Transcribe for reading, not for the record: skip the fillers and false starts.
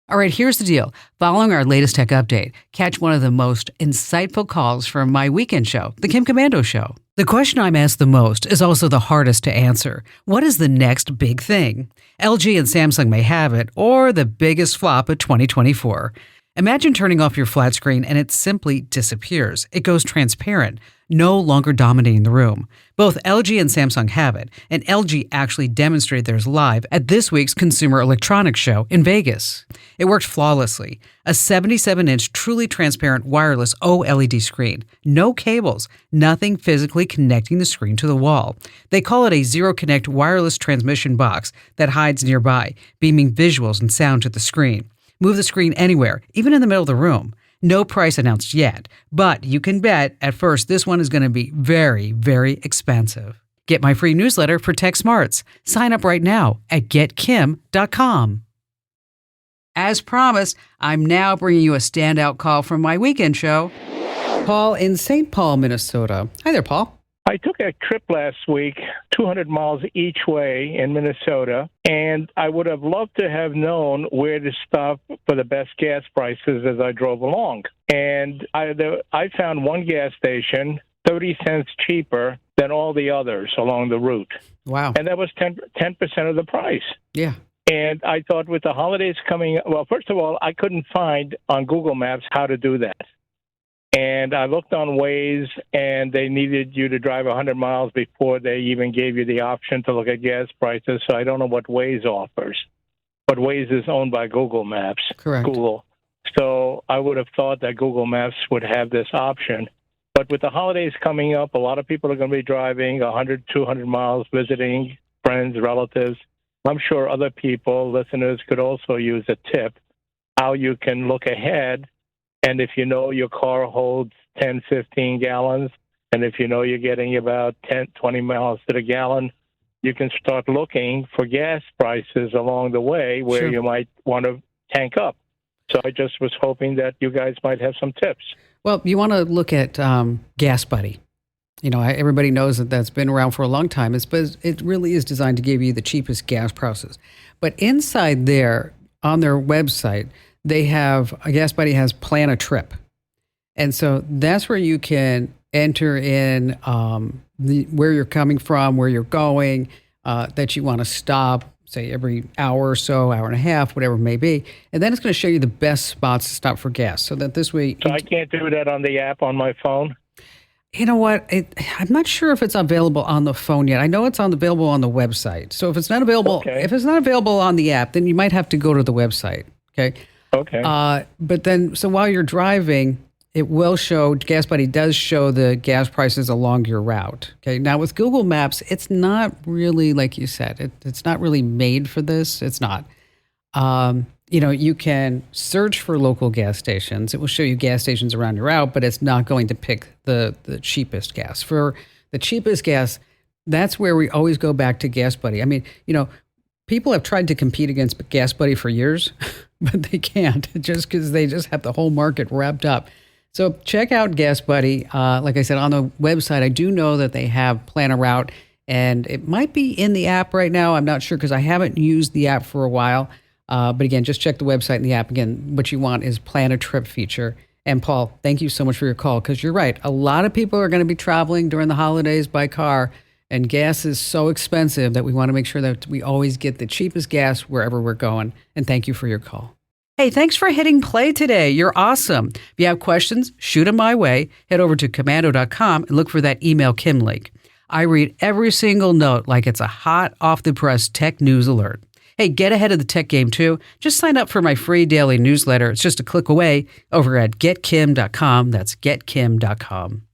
All right, here's the deal. Following our latest tech update, catch one of the most insightful calls from my weekend show, The Kim Komando Show. The question I'm asked the most is also the hardest to answer. What is the next big thing? LG and Samsung may have it, or the biggest flop of 2024. Imagine turning off your flat screen and it simply disappears. It goes transparent, no longer dominating the room. Both LG and Samsung have it, and LG actually demonstrated theirs live at this week's Consumer Electronics Show in Vegas. It worked flawlessly. A 77-inch truly transparent wireless OLED screen. No cables, nothing physically connecting the screen to the wall. They call it a Zero Connect wireless transmission box that hides nearby, beaming visuals and sound to the screen. Move the screen anywhere, even in the middle of the room. No price announced yet, but you can bet at first this one is going to be very, very expensive. Get my free newsletter for Tech Smarts. Sign up right now at getkim.com. As promised, I'm now bringing you a standout call from my weekend show. Paul in St. Paul, Minnesota. Hi there, Paul. I took a trip last week, 200 miles each way in Minnesota, and I would have loved to have known where to stop for the best gas prices as I drove along. And I found one gas station 30 cents cheaper than all the others along the route. Wow. And that was 10% of the price. Yeah. And I thought with the holidays coming, well, first of all, I couldn't find on Google Maps how to do that. And I looked on Waze, and they needed you to drive 100 miles before they even gave you the option to look at gas prices. So I don't know what Waze offers. But Waze is owned by Google Maps. Correct. Google. So I would have thought that Google Maps would have this option. But with the holidays coming up, a lot of people are going to be driving 100, 200 miles, visiting friends, relatives. I'm sure other people, listeners, could also use a tip how you can look ahead. And if you know your car holds 10, 15 gallons, and if you know you're getting about 10, 20 miles to the gallon, you can start looking for gas prices along the way where Sure. you might want to tank up. So I just was hoping that you guys might have some tips. Well, you want to look at Gas Buddy. You know, everybody knows that that's been around for a long time. But it really is designed to give you the cheapest gas prices. But inside there, on their website, they have, Gas Buddy has Plan a Trip. And so that's where you can enter in where you're coming from, where you're going, that you want to stop, say every hour or so, hour and a half, whatever it may be. And then it's going to show you the best spots to stop for gas. So that this way... So I can't do that on the app on my phone? You know what? I'm not sure if it's available on the phone yet. I know it's available on the website. So if it's not available, if it's not available on the app, then you might have to go to the website. Okay. Okay. But then, so while you're driving, it will show, Gas Buddy does show the gas prices along your route. Okay. Now with Google Maps, it's not really, like you said, it's not really made for this. It's not. You know, you can search for local gas stations. It will show you gas stations around your route, but it's not going to pick the cheapest gas. For the cheapest gas, that's where we always go back to Gas Buddy. I mean, you know, people have tried to compete against Gas Buddy for years, but they can't just because they just have the whole market wrapped up. So check out Gas Buddy. Like I said, on the website, I do know that they have Plan a Route, and it might be in the app right now. I'm not sure because I haven't used the app for a while. But again, just check the website and the app. Again, what you want is Plan a Trip feature. And Paul, thank you so much for your call because you're right. A lot of people are going to be traveling during the holidays by car, and gas is so expensive that we want to make sure that we always get the cheapest gas wherever we're going. And thank you for your call. Hey, thanks for hitting play today. You're awesome. If you have questions, shoot them my way. Head over to komando.com and look for that email Kim link. I read every single note like it's a hot off-the-press tech news alert. Hey, get ahead of the tech game too. Just sign up for my free daily newsletter. It's just a click away over at getkim.com. That's getkim.com.